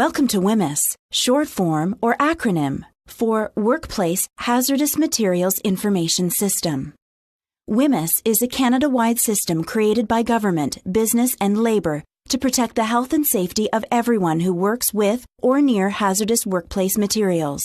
Welcome to Whmis, short form or acronym for Workplace Hazardous Materials Information System. Whmis is a Canada-wide system created by government, business, and labor to protect the health and safety of everyone who works with or near hazardous workplace materials.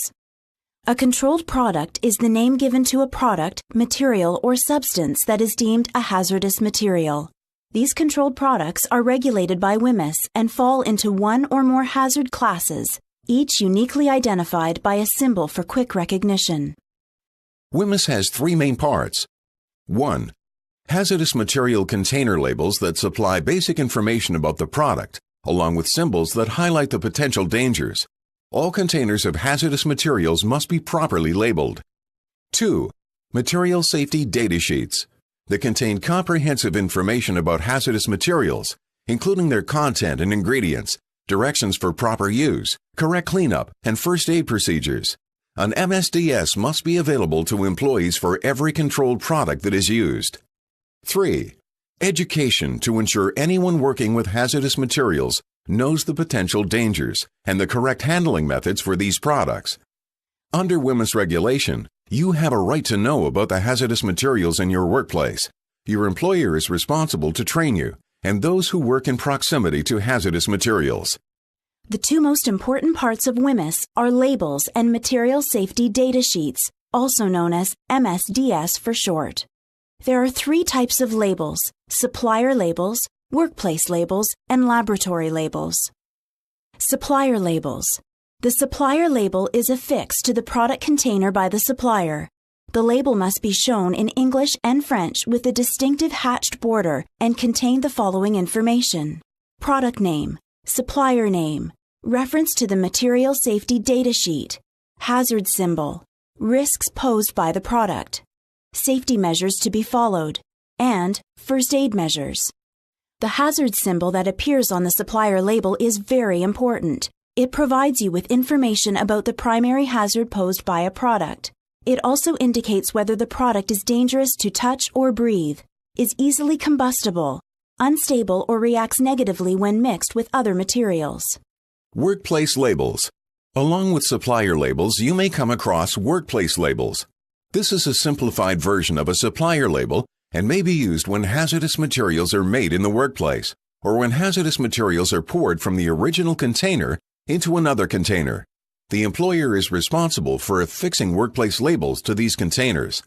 A controlled product is the name given to a product, material, or substance that is deemed a hazardous material. These controlled products are regulated by Whmis and fall into one or more hazard classes, each uniquely identified by a symbol for quick recognition. Whmis has three main parts. 1. Hazardous material container labels that supply basic information about the product, along with symbols that highlight the potential dangers. All containers of hazardous materials must be properly labeled. 2. Material safety data sheets that contain comprehensive information about hazardous materials, including their content and ingredients, directions for proper use, correct cleanup, and first aid procedures. An MSDS must be available to employees for every controlled product that is used. 3. Education to ensure anyone working with hazardous materials knows the potential dangers and the correct handling methods for these products. Under Whmis regulation, you have a right to know about the hazardous materials in your workplace. Your employer is responsible to train you and those who work in proximity to hazardous materials. The two most important parts of Whmis are labels and material safety data sheets, also known as MSDS for short. There are three types of labels: supplier labels, workplace labels, and laboratory labels. Supplier labels. The supplier label is affixed to the product container by the supplier. The label must be shown in English and French with a distinctive hatched border and contain the following information: product name, supplier name, reference to the material safety data sheet, hazard symbol, risks posed by the product, safety measures to be followed, and first aid measures. The hazard symbol that appears on the supplier label is very important. It provides you with information about the primary hazard posed by a product. It also indicates whether the product is dangerous to touch or breathe, is easily combustible, unstable, or reacts negatively when mixed with other materials. Workplace labels. Along with supplier labels, you may come across workplace labels. This is a simplified version of a supplier label and may be used when hazardous materials are made in the workplace or when hazardous materials are poured from the original container into another container. The employer is responsible for affixing workplace labels to these containers.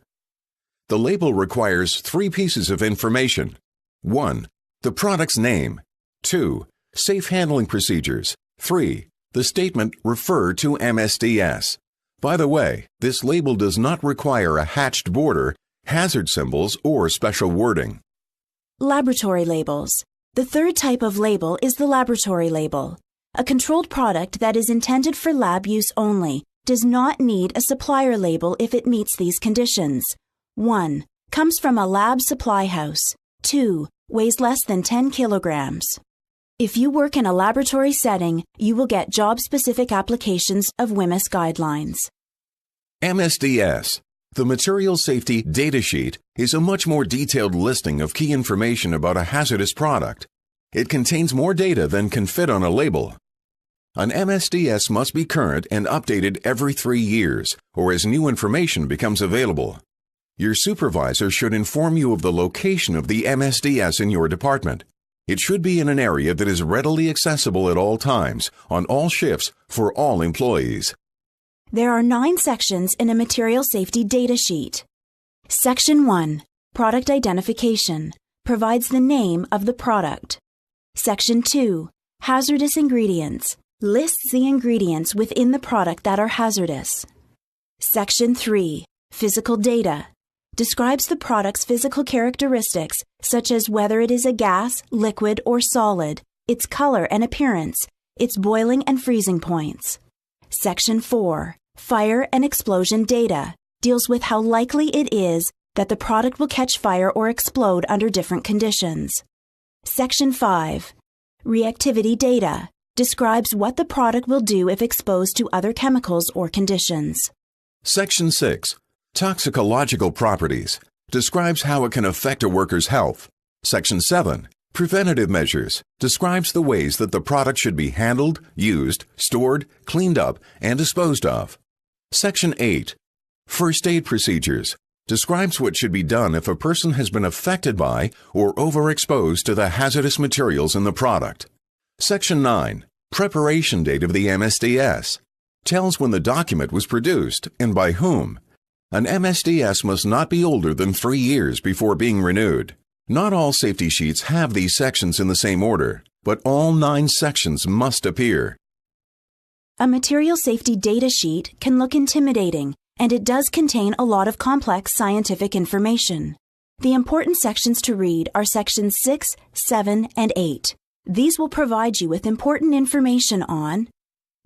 The label requires three pieces of information. 1. The product's name. 2. Safe handling procedures. 3. The statement "Refer to MSDS." By the way, this label does not require a hatched border, hazard symbols, or special wording. Laboratory labels. The third type of label is the laboratory label. A controlled product that is intended for lab use only does not need a supplier label if it meets these conditions. 1. Comes from a lab supply house. 2. Weighs less than 10 kilograms. If you work in a laboratory setting, you will get job-specific applications of Whmis guidelines. MSDS. The Material Safety Data Sheet is a much more detailed listing of key information about a hazardous product. It contains more data than can fit on a label. An MSDS must be current and updated every 3 years, or as new information becomes available. Your supervisor should inform you of the location of the MSDS in your department. It should be in an area that is readily accessible at all times, on all shifts, for all employees. There are 9 sections in a material safety data sheet. Section 1, Product Identification, provides the name of the product. Section 2, Hazardous Ingredients, lists the ingredients within the product that are hazardous. Section 3, Physical Data, describes the product's physical characteristics, such as whether it is a gas, liquid, or solid, its color and appearance, its boiling and freezing points. Section 4, Fire and Explosion Data, deals with how likely it is that the product will catch fire or explode under different conditions. Section 5, Reactivity Data, describes what the product will do if exposed to other chemicals or conditions. Section 6, Toxicological Properties, describes how it can affect a worker's health. Section 7, Preventative measures describes the ways that the product should be handled, used, stored, cleaned up, and disposed of. Section 8. First aid procedures describes what should be done if a person has been affected by or overexposed to the hazardous materials in the product. Section 9. Preparation date of the MSDS tells when the document was produced and by whom. An MSDS must not be older than 3 years before being renewed. Not all safety sheets have these sections in the same order, but all 9 sections must appear. A material safety data sheet can look intimidating, and it does contain a lot of complex scientific information. The important sections to read are sections 6, 7, and 8. These will provide you with important information on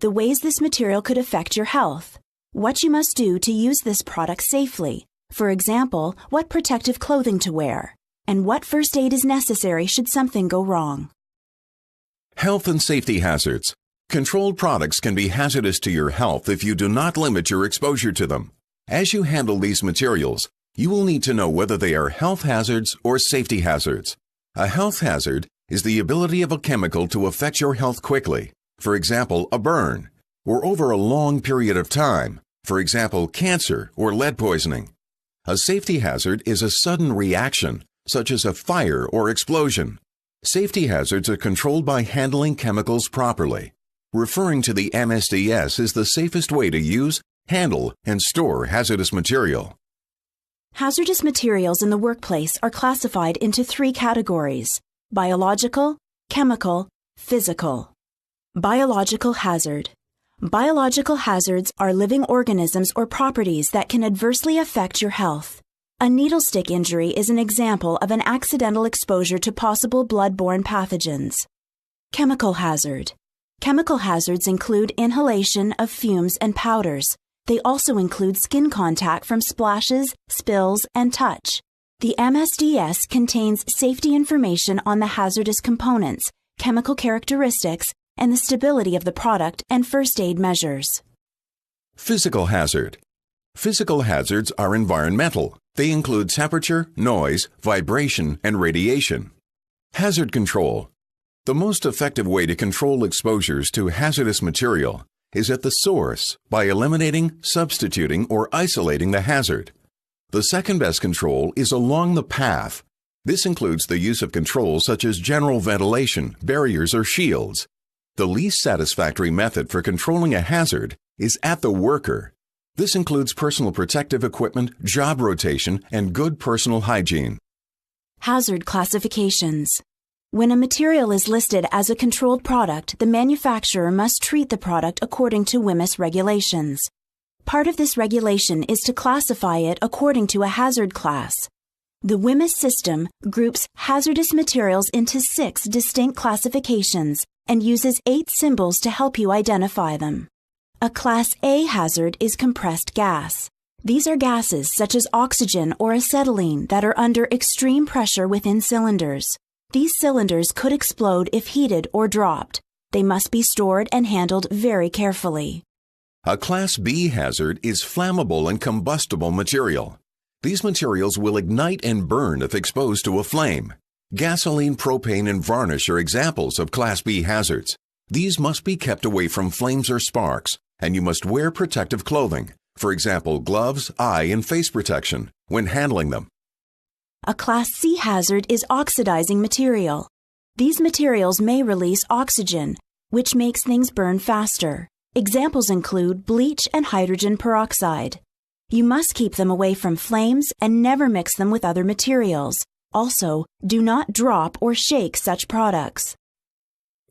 the ways this material could affect your health, what you must do to use this product safely, for example, what protective clothing to wear, and what first aid is necessary should something go wrong. Health and safety hazards. Controlled products can be hazardous to your health if you do not limit your exposure to them. As you handle these materials, you will need to know whether they are health hazards or safety hazards. A health hazard is the ability of a chemical to affect your health quickly, for example, a burn, or over a long period of time, for example, cancer or lead poisoning. A safety hazard is a sudden reaction, such as a fire or explosion. Safety hazards are controlled by handling chemicals properly. Referring to the MSDS is the safest way to use, handle, and store hazardous material. Hazardous materials in the workplace are classified into 3 categories: biological, chemical, physical. Biological hazard. Biological hazards are living organisms or properties that can adversely affect your health. A needle stick injury is an example of an accidental exposure to possible blood-borne pathogens. Chemical hazard. Chemical hazards include inhalation of fumes and powders. They also include skin contact from splashes, spills, and touch. The MSDS contains safety information on the hazardous components, chemical characteristics, and the stability of the product and first aid measures. Physical hazard. Physical hazards are environmental. They include temperature, noise, vibration, and radiation. Hazard control. The most effective way to control exposures to hazardous material is at the source by eliminating, substituting, or isolating the hazard. The second best control is along the path. This includes the use of controls such as general ventilation, barriers, or shields. The least satisfactory method for controlling a hazard is at the worker. This includes personal protective equipment, job rotation, and good personal hygiene. Hazard classifications. When a material is listed as a controlled product, the manufacturer must treat the product according to Whmis regulations. Part of this regulation is to classify it according to a hazard class. The Whmis system groups hazardous materials into 6 distinct classifications and uses 8 symbols to help you identify them. A Class A hazard is compressed gas. These are gases such as oxygen or acetylene that are under extreme pressure within cylinders. These cylinders could explode if heated or dropped. They must be stored and handled very carefully. A Class B hazard is flammable and combustible material. These materials will ignite and burn if exposed to a flame. Gasoline, propane, and varnish are examples of Class B hazards. These must be kept away from flames or sparks, and you must wear protective clothing, for example, gloves, eye, and face protection, when handling them. A Class C hazard is oxidizing material. These materials may release oxygen, which makes things burn faster. Examples include bleach and hydrogen peroxide. You must keep them away from flames and never mix them with other materials. Also, do not drop or shake such products.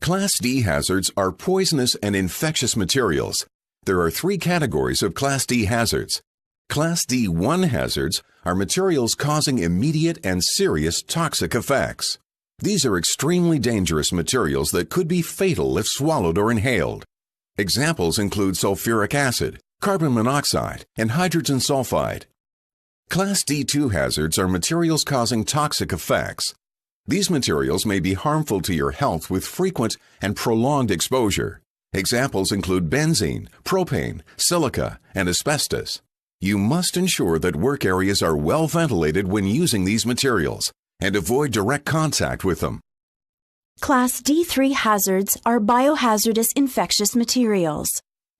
Class D hazards are poisonous and infectious materials. There are 3 categories of Class D hazards. Class D1 hazards are materials causing immediate and serious toxic effects. These are extremely dangerous materials that could be fatal if swallowed or inhaled. Examples include sulfuric acid, carbon monoxide, and hydrogen sulfide. Class D2 hazards are materials causing toxic effects. These materials may be harmful to your health with frequent and prolonged exposure. Examples include benzene, propane, silica, and asbestos. You must ensure that work areas are well ventilated when using these materials and avoid direct contact with them. Class D3 hazards are biohazardous infectious materials.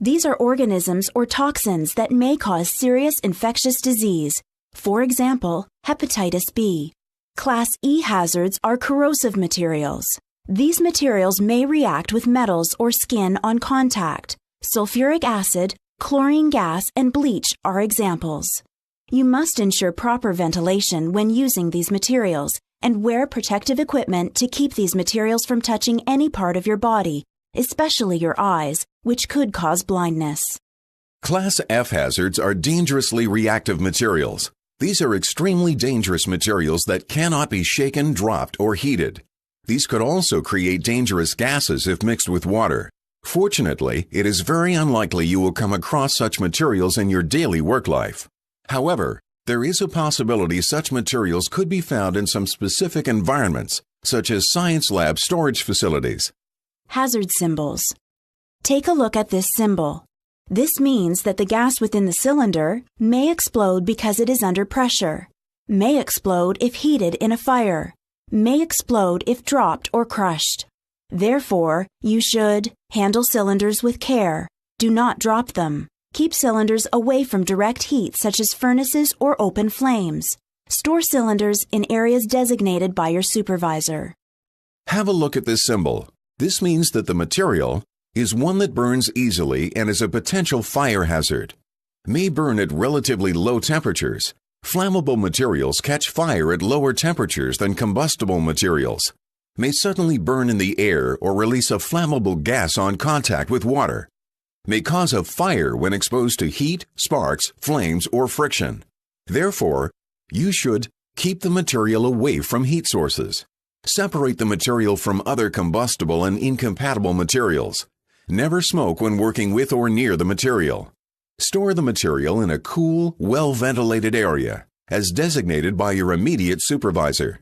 These are organisms or toxins that may cause serious infectious disease, for example, hepatitis B. Class E hazards are corrosive materials. These materials may react with metals or skin on contact. Sulfuric acid, chlorine gas, and bleach are examples. You must ensure proper ventilation when using these materials and wear protective equipment to keep these materials from touching any part of your body, especially your eyes, which could cause blindness. Class F hazards are dangerously reactive materials. These are extremely dangerous materials that cannot be shaken, dropped, or heated. These could also create dangerous gases if mixed with water. Fortunately, it is very unlikely you will come across such materials in your daily work life. However, there is a possibility such materials could be found in some specific environments, such as science lab storage facilities. Hazard symbols. Take a look at this symbol. This means that the gas within the cylinder may explode because it is under pressure, may explode if heated in a fire, may explode if dropped or crushed. Therefore, you should handle cylinders with care. Do not drop them. Keep cylinders away from direct heat such as furnaces or open flames. Store cylinders in areas designated by your supervisor. Have a look at this symbol. This means that the material is one that burns easily and is a potential fire hazard. May burn at relatively low temperatures. Flammable materials catch fire at lower temperatures than combustible materials. May suddenly burn in the air or release a flammable gas on contact with water. May cause a fire when exposed to heat, sparks, flames, or friction. Therefore, you should keep the material away from heat sources. Separate the material from other combustible and incompatible materials. Never smoke when working with or near the material. Store the material in a cool, well-ventilated area, as designated by your immediate supervisor.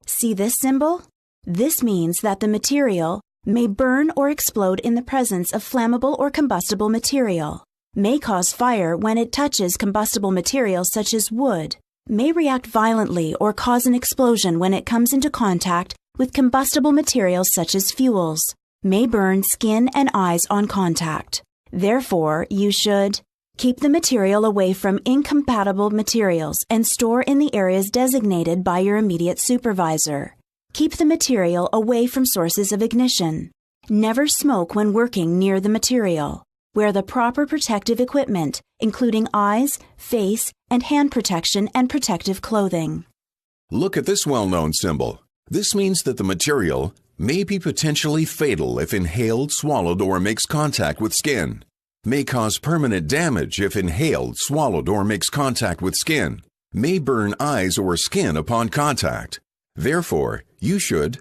See this symbol? This means that the material may burn or explode in the presence of flammable or combustible material, may cause fire when it touches combustible materials such as wood, may react violently or cause an explosion when it comes into contact with combustible materials such as fuels, may burn skin and eyes on contact. Therefore, you should keep the material away from incompatible materials and store in the areas designated by your immediate supervisor. Keep the material away from sources of ignition. Never smoke when working near the material. Wear the proper protective equipment, including eyes, face, and hand protection and protective clothing. Look at this well-known symbol. This means that the material may be potentially fatal if inhaled, swallowed, or makes contact with skin. May cause permanent damage if inhaled, swallowed, or makes contact with skin. May burn eyes or skin upon contact. Therefore, you should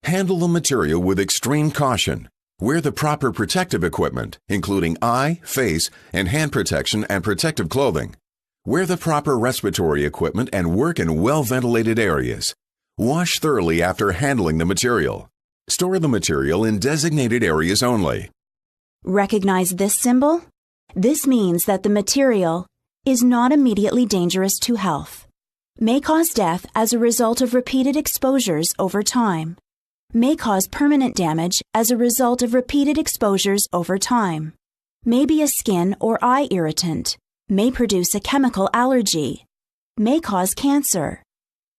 handle the material with extreme caution. Wear the proper protective equipment, including eye, face, and hand protection and protective clothing. Wear the proper respiratory equipment and work in well-ventilated areas. Wash thoroughly after handling the material. Store the material in designated areas only. Recognize this symbol? This means that the material is not immediately dangerous to health. May cause death as a result of repeated exposures over time. May cause permanent damage as a result of repeated exposures over time. May be a skin or eye irritant. May produce a chemical allergy. May cause cancer.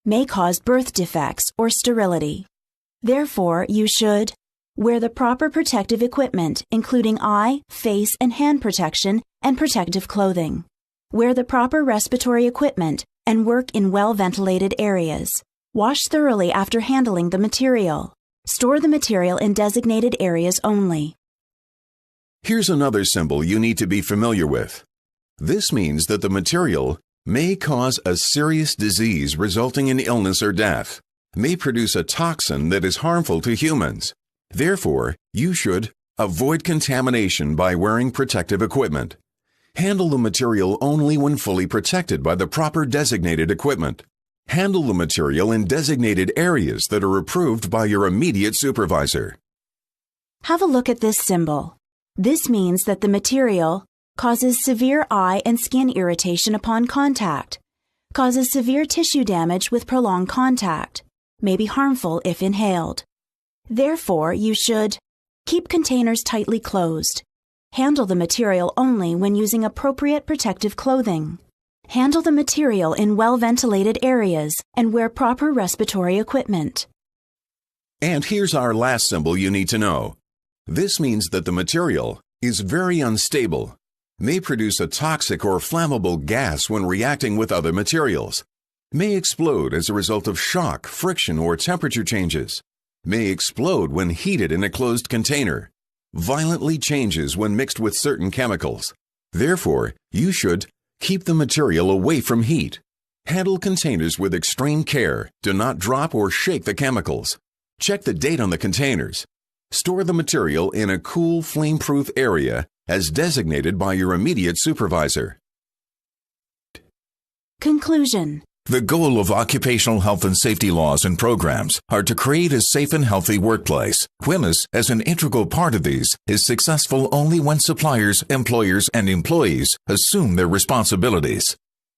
May cause birth defects or sterility. Therefore, you should wear the proper protective equipment, including eye, face, and hand protection and protective clothing. Wear the proper respiratory equipment and work in well-ventilated areas. Wash thoroughly after handling the material. Store the material in designated areas only. Here's another symbol you need to be familiar with. This means that the material may cause a serious disease resulting in illness or death, may produce a toxin that is harmful to humans. Therefore, you should avoid contamination by wearing protective equipment. Handle the material only when fully protected by the proper designated equipment. Handle the material in designated areas that are approved by your immediate supervisor. Have a look at this symbol. This means that the material causes severe eye and skin irritation upon contact, causes severe tissue damage with prolonged contact, may be harmful if inhaled. Therefore, you should keep containers tightly closed. Handle the material only when using appropriate protective clothing. Handle the material in well-ventilated areas and wear proper respiratory equipment. And here's our last symbol you need to know. This means that the material is very unstable, may produce a toxic or flammable gas when reacting with other materials, may explode as a result of shock, friction, or temperature changes, may explode when heated in a closed container, violently changes when mixed with certain chemicals. Therefore, you should keep the material away from heat. Handle containers with extreme care. Do not drop or shake the chemicals. Check the date on the containers. Store the material in a cool, flame-proof area as designated by your immediate supervisor. Conclusion. The goal of occupational health and safety laws and programs are to create a safe and healthy workplace. Whmis, as an integral part of these, is successful only when suppliers, employers, and employees assume their responsibilities.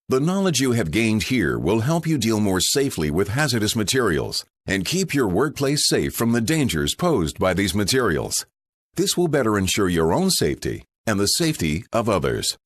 The knowledge you have gained here will help you deal more safely with hazardous materials and keep your workplace safe from the dangers posed by these materials. This will better ensure your own safety and the safety of others.